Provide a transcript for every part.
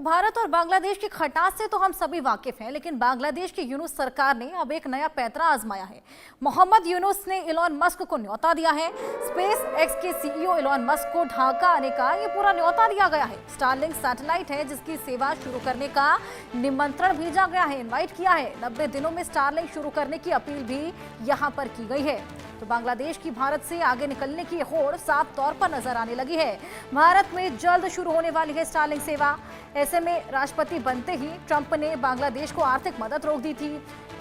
तो भारत और बांग्लादेश की खटास से तो हम सभी वाकिफ हैं, लेकिन बांग्लादेश की यूनुस सरकार ने अब एक नया पैंतरा आजमाया है। मोहम्मद यूनुस ने इलॉन मस्क को न्योता दिया है। स्पेस एक्स के सीईओ इलॉन मस्क को ढाका आने का ये पूरा न्योता दिया गया है। स्टारलिंक सैटेलाइट है जिसकी सेवा शुरू करने का निमंत्रण भेजा गया है, इन्वाइट किया है। 90 दिनों में स्टारलिंक शुरू करने की अपील भी यहाँ पर की गई है। तो बांग्लादेश की भारत से आगे निकलने की होड़ साफ तौर पर नजर आने लगी है। भारत में जल्द शुरू होने वाली है स्टारलिंक सेवा। ऐसे में राष्ट्रपति बनते ही ट्रंप ने बांग्लादेश को आर्थिक मदद रोक दी थी।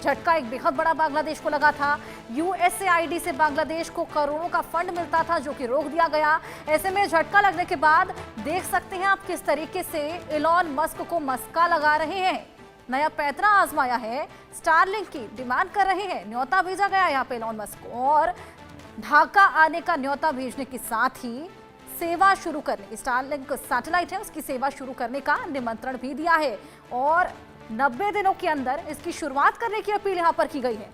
झटका एक बेहद बड़ा बांग्लादेश को लगा था। यूएसएआईडी से बांग्लादेश को करोड़ों का फंड मिलता था जो कि रोक दिया गया। ऐसे में झटका लगने के बाद देख सकते हैं आप किस तरीके से इलॉन मस्क को मस्का लगा रहे हैं। नया पैंतरा आजमाया है, स्टारलिंक की डिमांड कर रहे हैं। न्योता भेजा गया यहाँ पे इलॉन मस्क को और ढाका आने का न्योता भेजने के साथ ही सेवा शुरू करने की, स्टारलिंक सैटेलाइट है उसकी सेवा शुरू करने का निमंत्रण भी दिया है और 90 दिनों के अंदर इसकी शुरुआत करने की अपील यहाँ पर की गई है।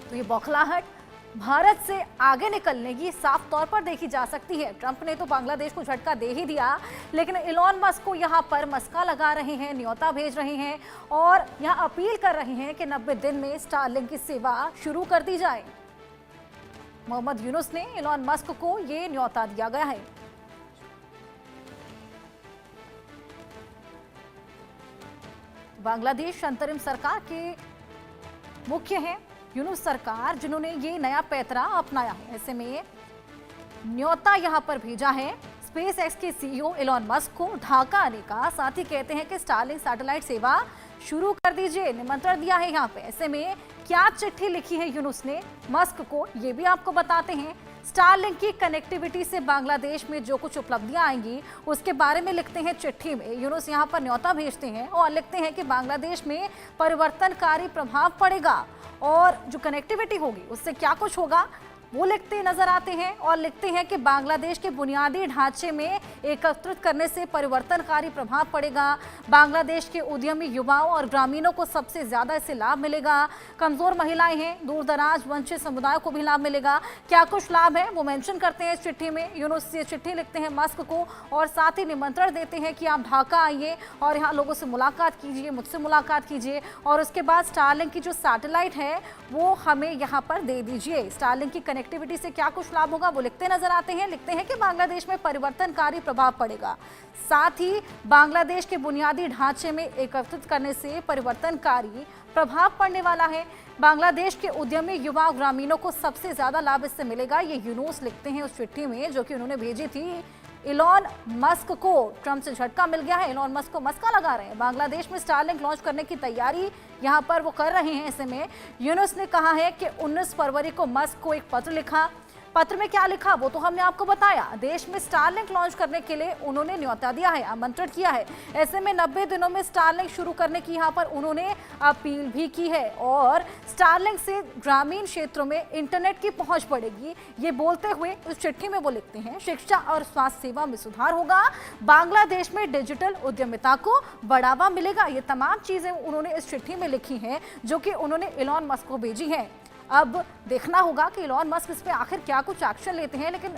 तो ये बौखलाहट भारत से आगे निकलने की साफ तौर पर देखी जा सकती है। ट्रंप ने तो बांग्लादेश को झटका दे ही दिया, लेकिन इलॉन मस्क को यहाँ पर मस्का लगा रहे हैं, न्योता भेज रहे हैं और यहाँ अपील कर रहे हैं कि 90 दिन में स्टारलिंक की सेवा शुरू कर दी जाए। मोहम्मद यूनुस ने इलॉन मस्क को ये न्योता दिया गया है। बांग्लादेश अंतरिम सरकार के मुख्य हैं यूनुस सरकार, जिन्होंने ये नया पैंतरा अपनाया है। ऐसे में न्योता यहां पर भेजा है स्पेस एक्स के सीईओ इलॉन मस्क को ढाका आने का। साथ ही कहते हैं कि स्टारलिंक सैटेलाइट सेवा शुरू कर दीजिए, निमंत्रण दिया है यहाँ पे। ऐसे में क्या चिट्ठी लिखी है यूनुस ने मस्क को, ये भी आपको बताते हैं। स्टारलिंक की कनेक्टिविटी से बांग्लादेश में जो कुछ उपलब्धियां आएंगी उसके बारे में लिखते हैं चिट्ठी में। यूनुस यहाँ पर न्योता भेजते हैं और लिखते हैं कि बांग्लादेश में परिवर्तनकारी प्रभाव पड़ेगा और जो कनेक्टिविटी होगी उससे क्या कुछ होगा वो लिखते नजर आते हैं और लिखते हैं कि बांग्लादेश के बुनियादी ढांचे में एकत्रित करने से परिवर्तनकारी प्रभाव पड़ेगा। बांग्लादेश के उद्यमी युवाओं और ग्रामीणों को सबसे ज्यादा इससे लाभ मिलेगा। कमजोर महिलाएं हैं, दूर दराज वंचित समुदायों को भी लाभ मिलेगा। क्या कुछ लाभ है वो मेंशन करते हैं इस चिट्ठी में। यूनुस ये चिट्ठी लिखते हैं मस्क को और साथ ही निमंत्रण देते हैं कि आप ढाका आइए और यहाँ लोगों से मुलाकात कीजिए, मुझसे मुलाकात कीजिए और उसके बाद स्टारलिंक की जो सैटेलाइट है वो हमें यहाँ पर दे दीजिए। स्टारलिंक की कनेक्टिविटी से क्या कुछ लाभ होगा वो लिखते नजर आते हैं। लिखते हैं कि बांग्लादेश में परिवर्तनकारी प्रभाव पड़ेगा, साथ ही बांग्लादेश के बुनियादी ढांचे में एकत्रित करने से परिवर्तनकारी प्रभाव पड़ने वाला है। बांग्लादेश के उद्यमी युवा ग्रामीणों को सबसे ज्यादा लाभ इससे मिलेगा। ये यूनुस लिखते हैं उस चिट्ठी में जो कि उन्होंने भेजी थी इलॉन मस्क को। ट्रंप से झटका मिल गया है, इलॉन मस्क को मस्का लगा रहे हैं। बांग्लादेश में स्टारलिंक लॉन्च करने की तैयारी यहां पर वो कर रहे हैं। ऐसे में यूनुस ने कहा है कि 19 फरवरी को मस्क को एक पत्र लिखा। पत्र में क्या लिखा वो तो हमने आपको बताया। देश में स्टारलिंक लॉन्च करने के लिए उन्होंने न्योता दिया है, आमंत्रण किया है। ऐसे में 90 दिनों में स्टारलिंक शुरू करने की यहाँ पर उन्होंने अपील भी की है और स्टारलिंक से ग्रामीण क्षेत्रों में इंटरनेट की पहुंच बढ़ेगी। ये बोलते हुए उस चिट्ठी में वो लिखते हैं शिक्षा और स्वास्थ्य सेवा में सुधार होगा, बांग्लादेश में डिजिटल उद्यमिता को बढ़ावा मिलेगा। ये तमाम चीजें उन्होंने इस चिट्ठी में लिखी हैं जो कि उन्होंने इलॉन मस्क को भेजी हैं। अब देखना होगा कि इलॉन मस्क इस पे आखिर क्या कुछ एक्शन लेते हैं, लेकिन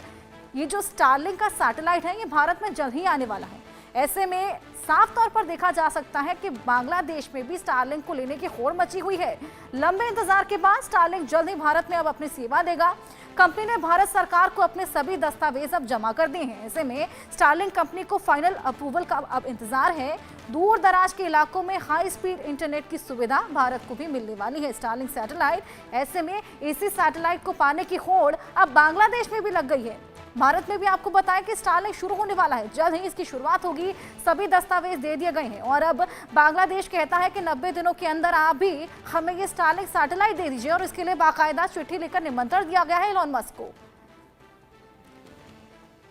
ये जो स्टारलिंक का सैटेलाइट है ये भारत में जल्द ही आने वाला है। ऐसे में साफ तौर पर देखा जा सकता है कि बांग्लादेश में भी स्टारलिंक को लेने की होड़ मची हुई है। लंबे इंतजार के बाद स्टारलिंक जल्द ही भारत में अब अपनी सेवा देगा। कंपनी ने भारत सरकार को अपने सभी दस्तावेज अब जमा कर दिए हैं। ऐसे में स्टारलिंक कंपनी को फाइनल अप्रूवल का अब इंतजार है। दूर दराज के इलाकों में हाई स्पीड इंटरनेट की सुविधा भारत को भी मिलने वाली है स्टारलिंक सैटेलाइट। ऐसे में इसी सैटेलाइट को पाने की होड़ अब बांग्लादेश में भी लग गई है। भारत में भी आपको बताया कि स्टारलिंक शुरू होने वाला है, जल्द ही इसकी शुरुआत होगी। सभी दस्तावेज दे दिए गए हैं और अब बांग्लादेश कहता है कि 90 दिनों के अंदर आप भी हमें ये स्टारलिंक सैटेलाइट दे दीजिए और इसके लिए बाकायदा चिट्ठी लेकर निमंत्रण दिया गया है इलॉन मस्क को।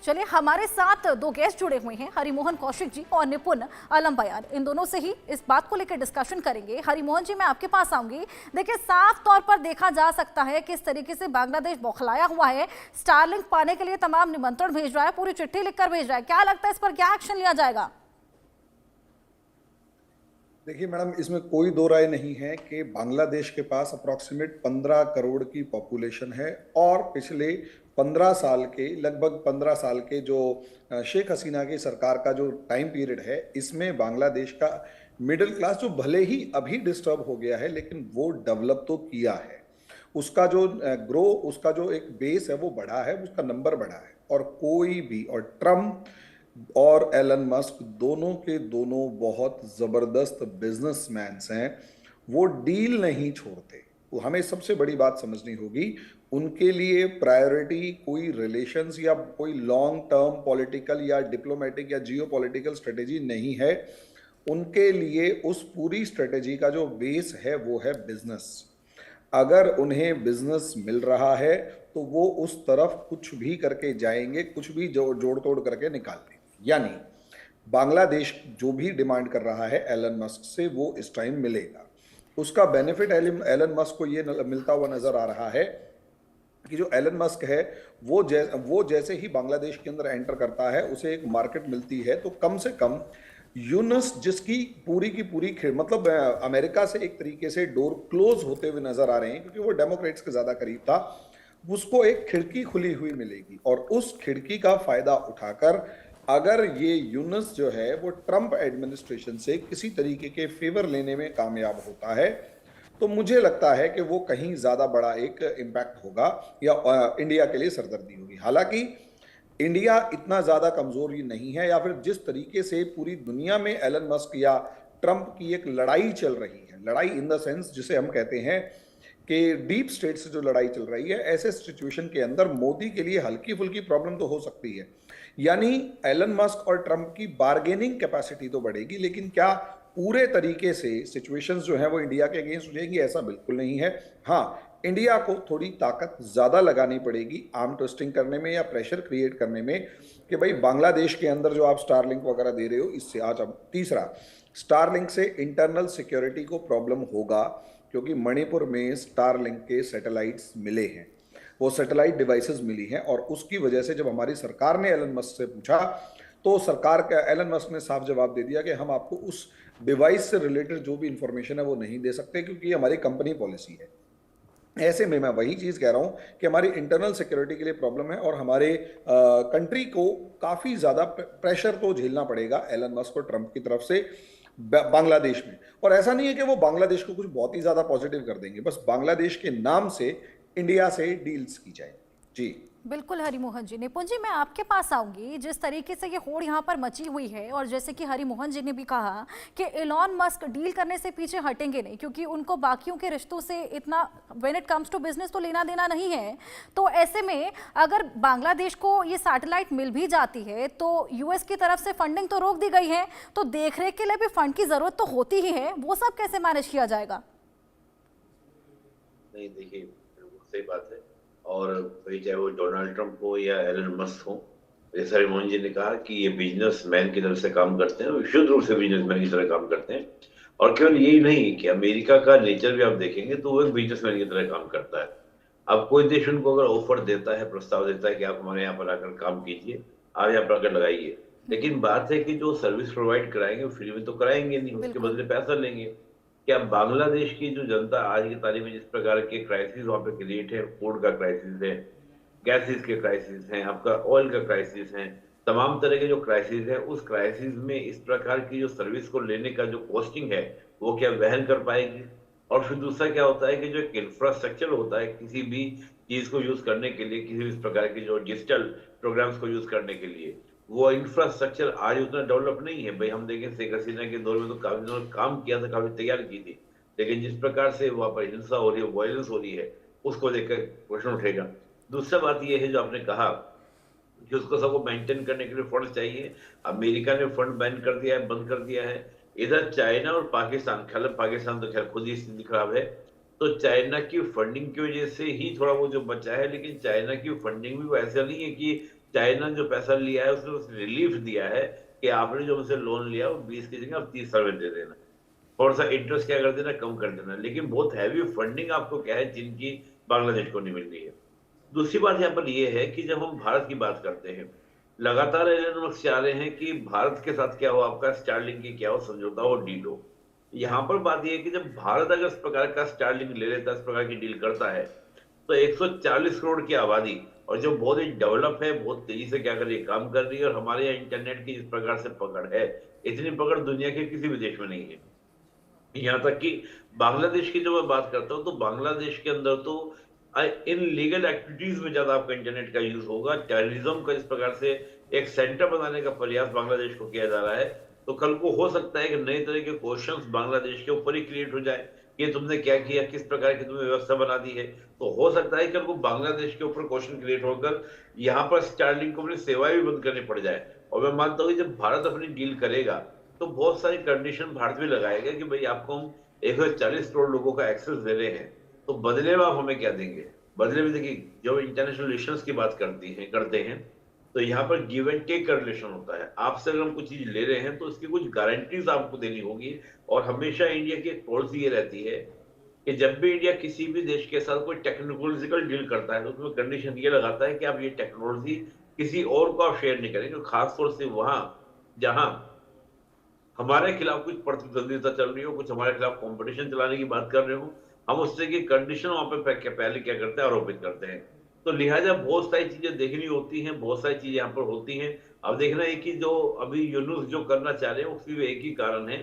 चलिए, हमारे साथ दो गेस्ट जुड़े हुए हैं, हरिमोहन कौशिक जी और निपुण अलम बयान। इन दोनों से ही इस बात को लेकर डिस्कशन करेंगे। हरिमोहन जी, मैं आपके पास आऊंगी। देखिए, साफ तौर पर देखा जा सकता है कि इस तरीके से बांग्लादेश बौखलाया हुआ है, स्टारलिंक पाने के लिए तमाम निमंत्रण भेज रहा है, पूरी चिट्ठी लिखकर भेज रहा है। क्या लगता है इस पर क्या एक्शन लिया जाएगा? देखिए मैडम, इसमें कोई दो राय नहीं है कि बांग्लादेश के पास अप्रॉक्सीमेट 15 करोड़ की पॉपुलेशन है और पिछले 15 साल के, लगभग 15 साल के जो शेख हसीना की सरकार का जो टाइम पीरियड है, इसमें बांग्लादेश का मिडिल क्लास जो भले ही अभी डिस्टर्ब हो गया है लेकिन वो डेवलप तो किया है। उसका जो ग्रो, उसका जो एक बेस है वो बढ़ा है, उसका नंबर बढ़ा है। और कोई भी, और ट्रम्प और एलन मस्क दोनों के दोनों बहुत जबरदस्त बिजनेसमैन हैं, वो डील नहीं छोड़ते। वो हमें सबसे बड़ी बात समझनी होगी, उनके लिए प्रायोरिटी कोई रिलेशंस या कोई लॉन्ग टर्म पॉलिटिकल या डिप्लोमेटिक या जियो पॉलिटिकल स्ट्रेटेजी नहीं है। उनके लिए उस पूरी स्ट्रेटेजी का जो बेस है वो है बिजनेस। अगर उन्हें बिजनेस मिल रहा है तो वो उस तरफ कुछ भी करके जाएंगे, कुछ भी जोड़ तोड़ करके निकाल देंगे। यानी बांग्लादेश जो भी डिमांड कर रहा है एलन मस्क से, वो इस टाइम मिलेगा। उसका बेनिफिट एलन मस्क को ये मिलता हुआ नजर आ रहा है कि जो एलन मस्क है वो जैसे ही बांग्लादेश के अंदर एंटर करता है, उसे एक मार्केट मिलती है। तो कम से कम यूनस, जिसकी पूरी की पूरी मतलब अमेरिका से एक तरीके से डोर क्लोज होते हुए नजर आ रहे हैं क्योंकि वो डेमोक्रेट्स के ज्यादा करीब था, उसको एक खिड़की खुली हुई मिलेगी। और उस खिड़की का फायदा उठाकर अगर ये यूनस जो है वो ट्रंप एडमिनिस्ट्रेशन से किसी तरीके के फेवर लेने में कामयाब होता है, तो मुझे लगता है कि वो कहीं ज्यादा बड़ा एक इम्पैक्ट होगा या इंडिया के लिए सरदर्दी होगी। हालांकि इंडिया इतना ज्यादा कमजोर ही नहीं है, या फिर जिस तरीके से पूरी दुनिया में एलन मस्क या ट्रंप की एक लड़ाई चल रही है, लड़ाई इन द सेंस जिसे हम कहते हैं कि डीप स्टेट से जो लड़ाई चल रही है, ऐसे सिचुएशन के अंदर मोदी के लिए हल्की फुल्की प्रॉब्लम तो हो सकती है। यानी एलन मस्क और ट्रंप की बार्गेनिंग कैपेसिटी तो बढ़ेगी, लेकिन क्या पूरे तरीके से सिचुएशंस जो है वो इंडिया के अगेंस्ट हो जाएगी, ऐसा बिल्कुल नहीं है। हाँ, इंडिया को थोड़ी ताकत ज्यादा लगानी पड़ेगी आर्म ट्विस्टिंग करने में या प्रेशर क्रिएट करने में कि भाई बांग्लादेश के अंदर जो आप स्टारलिंक वगैरह दे रहे हो, इससे आज अब तीसरा, स्टारलिंक से इंटरनल सिक्योरिटी को प्रॉब्लम होगा क्योंकि मणिपुर में स्टारलिंक के सैटेलाइट्स मिले हैं, वो सैटेलाइट डिवाइसेस मिली हैं। और उसकी वजह से जब हमारी सरकार ने एलन मस्क से पूछा तो सरकार का एलन मस्क ने साफ जवाब दे दिया कि हम आपको उस डिवाइस से रिलेटेड जो भी इंफॉर्मेशन है वो नहीं दे सकते क्योंकि ये हमारी कंपनी पॉलिसी है। ऐसे में मैं वही चीज कह रहा हूं कि हमारी इंटरनल सिक्योरिटी के लिए प्रॉब्लम है और हमारे कंट्री को काफी ज्यादा प्रेशर तो झेलना पड़ेगा एलन मस्क और ट्रंप की तरफ से बांग्लादेश में। और ऐसा नहीं है कि वो बांग्लादेश को कुछ बहुत ही ज्यादा पॉजिटिव कर देंगे, बस बांग्लादेश के नाम से इंडिया से डील्स की जाए। जी बिल्कुल हरिमोहन जी। निपुण जी, मैं आपके पास आऊंगी। जिस तरीके से ये होड़ यहाँ पर मची हुई है और जैसे कि हरिमोहन जी ने भी कहा कि एलॉन मस्क डील करने से पीछे हटेंगे नहीं क्योंकि उनको बाकियों के रिश्तों से इतना when it comes to business तो लेना देना नहीं है। तो ऐसे में अगर बांग्लादेश को ये सैटेलाइट मिल भी जाती है तो यूएस की तरफ से फंडिंग तो रोक दी गई है, तो देखरेख के लिए भी फंड की जरूरत तो होती ही है, वो सब कैसे मैनेज किया जाएगा? नहीं, देखिए सही बात है। और भाई चाहे वो डोनाल्ड ट्रंप हो या एलन मस्क हो, जैसा हरिमोहन जी ने कहा कि ये बिजनेसमैन की तरफ से काम करते हैं, विशुद्ध रूप से बिजनेसमैन की तरह काम करते हैं। और केवल यही नहीं कि अमेरिका का नेचर भी आप देखेंगे तो वो एक बिजनेसमैन की तरह काम करता है। अब कोई देश उनको अगर ऑफर देता है, प्रस्ताव देता है कि आप हमारे यहाँ पर आकर काम कीजिए, आप यहाँ पर आकर लगाइए, लेकिन बात है कि जो सर्विस प्रोवाइड कराएंगे वो फ्री में तो कराएंगे नहीं, उसके बदले पैसा लेंगे। क्या बांग्लादेश की जो जनता आज की तारीख में जिस प्रकार के क्राइसिस वहां पे क्रिएट है, फूड का क्राइसिस है, गैसेस के क्राइसिस हैं, आपका ऑयल का क्राइसिस है, तमाम तरह के जो क्राइसिस है, उस क्राइसिस में इस प्रकार की जो सर्विस को लेने का जो कॉस्टिंग है वो क्या वहन कर पाएगी? और फिर दूसरा क्या होता है कि जो एक इंफ्रास्ट्रक्चर होता है किसी भी चीज को यूज करने के लिए, किसी भी इस प्रकार की जो डिजिटल प्रोग्राम्स को यूज करने के लिए, वो इंफ्रास्ट्रक्चर आज उतना डेवलप नहीं है। भाई हम देखें शेख हसीना के दौर में तो काफी उन्होंने काम किया था, काफी तैयार की थी, लेकिन जिस प्रकार से वहां पर हिंसा हो रही है, वायलेंस हो रही है, उसको लेकर प्रश्न उठेगा। दूसरा बात यह है जो आपने कहा कि उसको सबको मेंटेन करने के लिए फंड चाहिए। अमेरिका ने फंड बैन कर दिया है, बंद कर दिया है। इधर चाइना और पाकिस्तान, खैर पाकिस्तान तो खैर खुद ही स्थिति खराब है, तो चाइना की फंडिंग की वजह से ही थोड़ा वो जो बचा है, लेकिन चाइना की फंडिंग भी वैसा नहीं है कि चाइना जो पैसा लिया है उसने रिलीफ दिया है कि आपने जो मुझसे लोन लिया वो 20 की जगह आप 30 साल में दे देना, थोड़ा सा इंटरेस्ट क्या कर देना, कम कर देना, लेकिन बहुत हैवी फंडिंग आपको क्या है जिनकी बांग्लादेश को नहीं मिल रही है। दूसरी बात यहाँ पर यह है कि जब हम भारत की बात करते हैं, लगातार एलन मस्क चाह रहे हैं कि भारत के साथ क्या हो, आपका स्टारलिंक की क्या हो, समझौता हो, डील हो। यहाँ पर बात यह है कि जब भारत अगर इस प्रकार का स्टारलिंक ले लेता है, इस प्रकार की डील करता है, तो 140 करोड़ की आबादी और जो बहुत ही डेवलप है, बहुत तेजी से क्या कर रही है, काम कर रही है। और हमारे यहाँ इंटरनेट की जिस प्रकार से पकड़ है, इतनी पकड़ दुनिया के किसी भी देश में नहीं है। यहाँ तक कि बांग्लादेश की जो मैं बात करता हूँ, तो बांग्लादेश के अंदर तो इन लीगल एक्टिविटीज में ज्यादा आपका इंटरनेट का यूज होगा। टेररिज्म का जिस प्रकार से एक सेंटर बनाने का प्रयास बांग्लादेश को किया जा रहा है, तो कल को हो सकता है कि नए तरह के क्वेश्चंस बांग्लादेश के ऊपर ही क्रिएट हो जाए कि तुमने क्या किया, किस प्रकार की तुमने व्यवस्था बना दी है। तो हो सकता है कि कल को बांग्लादेश के ऊपर क्वेश्चन क्रिएट होकर यहाँ पर स्टारलिंक को अपनी सेवाएं भी बंद करनी पड़ जाए। और मैं मानता हूँ कि जब भारत अपनी डील करेगा, तो बहुत सारी कंडीशन भारत भी लगाएगा कि भाई आपको हम 140 करोड़ लोगों का एक्सेस दे रहे हैं, तो बदले में आप हमें क्या देंगे। बदले में देखिए, जब इंटरनेशनल रिलेशंस की बात करते हैं, तो यहाँ पर गिव एंड टेक का रिलेशन होता है। आपसे अगर हम कुछ चीज ले रहे हैं, तो उसकी कुछ गारंटीज आपको देनी होगी। और हमेशा इंडिया की एक पॉलिसी ये रहती है कि जब भी इंडिया किसी भी देश के साथ कोई टेक्नोलॉजिकल डील करता है, तो उसमें कंडीशन ये लगाता है कि आप ये टेक्नोलॉजी किसी और को आप शेयर नहीं करेंगे, खासतौर से वहां जहां हमारे खिलाफ कुछ प्रतिद्वंदिता चल रही हो, कुछ हमारे खिलाफ कंपटीशन चलाने की बात कर रहे हो, हम उससे की कंडीशन वहां पे पहले क्या करते हैं, आरोपित करते हैं। तो लिहाजा बहुत सारी चीजें देखनी होती हैं, बहुत सारी चीजें यहाँ पर होती हैं। अब देखना है कि जो अभी यूनुस जो करना चाह रहे हैं, उसकी भी एक ही कारण है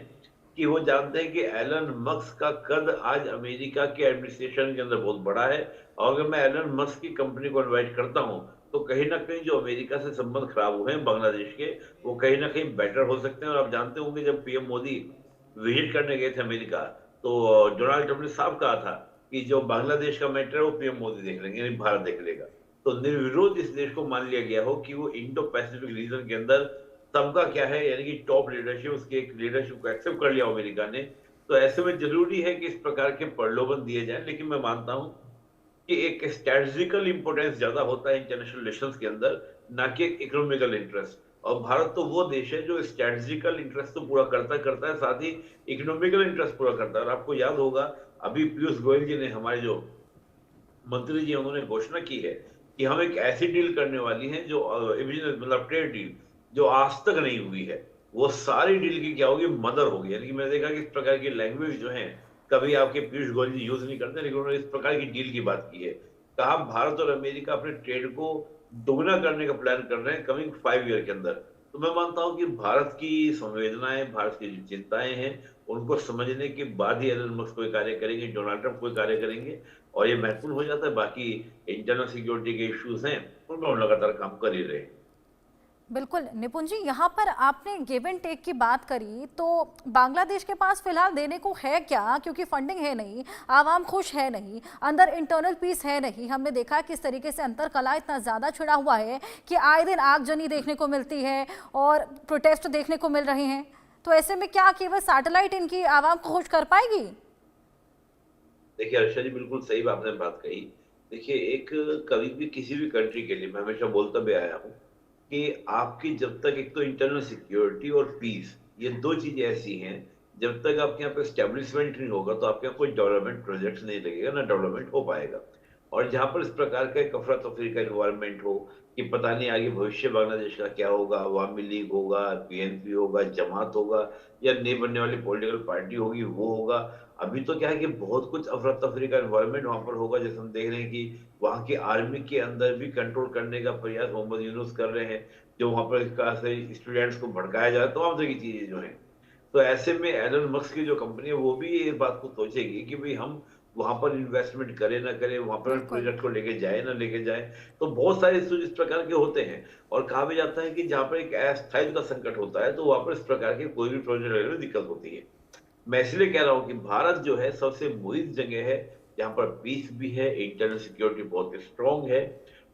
कि वो जानते हैं कि एलन मस्क का कद आज अमेरिका के एडमिनिस्ट्रेशन के अंदर बहुत बड़ा है। और अगर मैं एलन मस्क की कंपनी को इन्वाइट करता हूँ, तो कहीं ना कहीं जो अमेरिका से संबंध खराब हुए हैं बांग्लादेश के, वो कहीं ना कहीं बेटर हो सकते हैं। और आप जानते होंगे, जब पीएम मोदी विजिट करने गए थे अमेरिका, तो डोनाल्ड ट्रंप ने साफ कहा था कि जो बांग्लादेश का मैटर है वो पीएम मोदी देख लेंगे, यानी भारत देख लेगा। तो निर्विरोध इस देश को मान लिया गया हो कि वो इंडो पैसिफिक रीजन के अंदर सबका क्या है, यानी कि टॉप लीडरशिप, उसकी एक लीडरशिप को एक्सेप्ट कर लिया अमेरिका ने। तो ऐसे में जरूरी है कि इस प्रकार के प्रलोभन दिए जाए, लेकिन मैं मानता हूं कि एक स्ट्रेटेजिकल इंपोर्टेंस ज्यादा होता है इंटरनेशनल रिलेशंस के अंदर, ना कि एक इकोनॉमिकल इंटरेस्ट। और भारत तो वो देश है जो स्ट्रेटेजिकल इंटरेस्ट तो पूरा करता है, साथ ही इकोनॉमिकल इंटरेस्ट पूरा करता है। और आपको याद होगा, अभी पीयूष गोयल जी ने, हमारे जो मंत्री जी, उन्होंने घोषणा की है कि हम एक ऐसी डील करने वाली है जो मतलब ट्रेड डील जो आज तक नहीं हुई है। वो सारी डील की क्या होगी, मदर होगी। यानी कि मैंने देखा कि इस प्रकार की लैंग्वेज जो है कभी आपके पीयूष गोयल जी यूज नहीं करते, लेकिन उन्होंने इस प्रकार की डील की बात की है। कहा भारत और अमेरिका अपने ट्रेड को दोगुना करने का प्लान कर रहे हैं कमिंग 5 ईयर के अंदर। तो मैं मानता हूं कि भारत की संवेदनाएं, भारत की जो चिंताएं हैं, उनको समझने के बाद ही एलन मस्क कोई कार्य करेंगे, डोनाल्ड ट्रंप कोई कार्य करेंगे, और ये महत्वपूर्ण हो जाता है। बाकी इंटरनल सिक्योरिटी के इश्यूज हैं, उनमें हम लगातार काम कर ही रहे हैं। बिल्कुल निपुण जी, यहाँ पर आपने गिव एंड टेक की बात करी, तो बांग्लादेश के पास फिलहाल देने को है क्या? क्योंकि फंडिंग है नहीं, आवाम खुश है नहीं, अंदर इंटरनल पीस है नहीं। हमने देखा किस तरीके से अंतर कला इतना ज़्यादा छिड़ा हुआ है कि आए दिन आगजनी देखने को मिलती है और प्रोटेस्ट देखने को मिल रहे हैं। तो ऐसे में क्या केवल सैटेलाइट इनकी आवाम को खुश कर पाएगी? देखिए अर्षा जी, बिल्कुल सही आपने बात कही। देखिए, एक कभी भी किसी भी कंट्री के लिए मैं हमेशा बोलता भी आया हूँ कि आपकी जब तक एक तो इंटरनल सिक्योरिटी और पीस, ये दो चीजें ऐसी हैं, जब तक आपके यहाँ पे स्टेब्लिशमेंट नहीं होगा, तो आपके यहाँ कोई डेवलपमेंट प्रोजेक्ट नहीं लगेगा, ना डेवलपमेंट हो पाएगा। और जहां पर इस प्रकार का एक अफरा तफरी का इन्वायरमेंट हो कि पता नहीं आगे भविष्य बांग्लादेश का क्या होगा, अवामी लीग होगा, पीएनपी होगा, जमात होगा, या नई बनने वाली पॉलिटिकल पार्टी होगी, वो होगा। अभी तो क्या है कि बहुत कुछ अफरा तफरी का इन्वायरमेंट वहां पर होगा। जैसे हम देख रहे हैं कि वहां की आर्मी के अंदर भी कंट्रोल करने का प्रयास मोहम्मद यूनुस कर रहे हैं, जो वहां पर स्टूडेंट्स को भड़काया जा रहा है, तमाम तरह की चीजें जो है। तो ऐसे में एलन मस्क की जो कंपनी है, वो भी इस बात को सोचेगी कि भाई हम वहां पर इन्वेस्टमेंट करें ना करें, वहां पर प्रोजेक्ट को लेके जाए ना लेके जाए। तो बहुत सारे इश्यूज इस प्रकार के होते हैं। और कहा भी जाता है कि जहां पर एक अस्थायित्व का संकट होता है, तो वहां पर इस प्रकार के कोई भी प्रोजेक्ट लेने में दिक्कत होती है। मैं इसलिए कह रहा हूं कि भारत जो है सबसे मुहित जगह है, जहां पर पीस भी है, इंटरनल सिक्योरिटी बहुत स्ट्रांग है,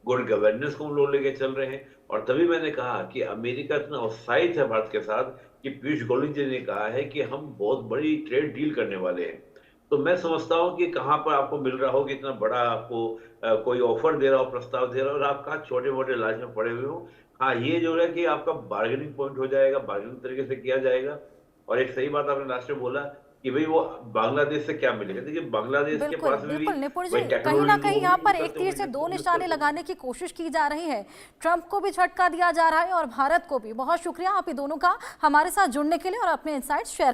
गुड गवर्नेंस को हम लोग लेके चल रहे हैं। और तभी मैंने कहा कि अमेरिका इतना उत्साहित है भारत के साथ कि पीयूष गोयल जी ने कहा है कि हम बहुत बड़ी ट्रेड डील करने वाले हैं। तो मैं समझता हूं कि कहां पर आपको मिल रहा हो कि इतना बड़ा आपको कोई ऑफर दे रहा हो, प्रस्ताव दे रहा हो, और आप कहा छोटे मोटे लालच में पड़े हुए हो। हाँ, ये जो है कि आपका बार्गेनिंग पॉइंट हो जाएगा, बार्गेनिंग तरीके से किया जाएगा। और एक सही बात आपने लास्ट में बोला कि भाई वो बांग्लादेश से क्या मिलेगा। देखिए, बांग्लादेश के बिल्कुल पास में भी बिल्कुल निपुण जी, वही कहीं ना टेक्नोलॉजी कहीं होगी, यहाँ पर यूज एक करते तीर होंगे, से दो यूज निशाने करते लगाने की कोशिश की जा रही है। ट्रंप को भी झटका दिया जा रहा है और भारत को भी। बहुत शुक्रिया आप ही दोनों का हमारे साथ जुड़ने के लिए और अपने इनसाइट्स शेयर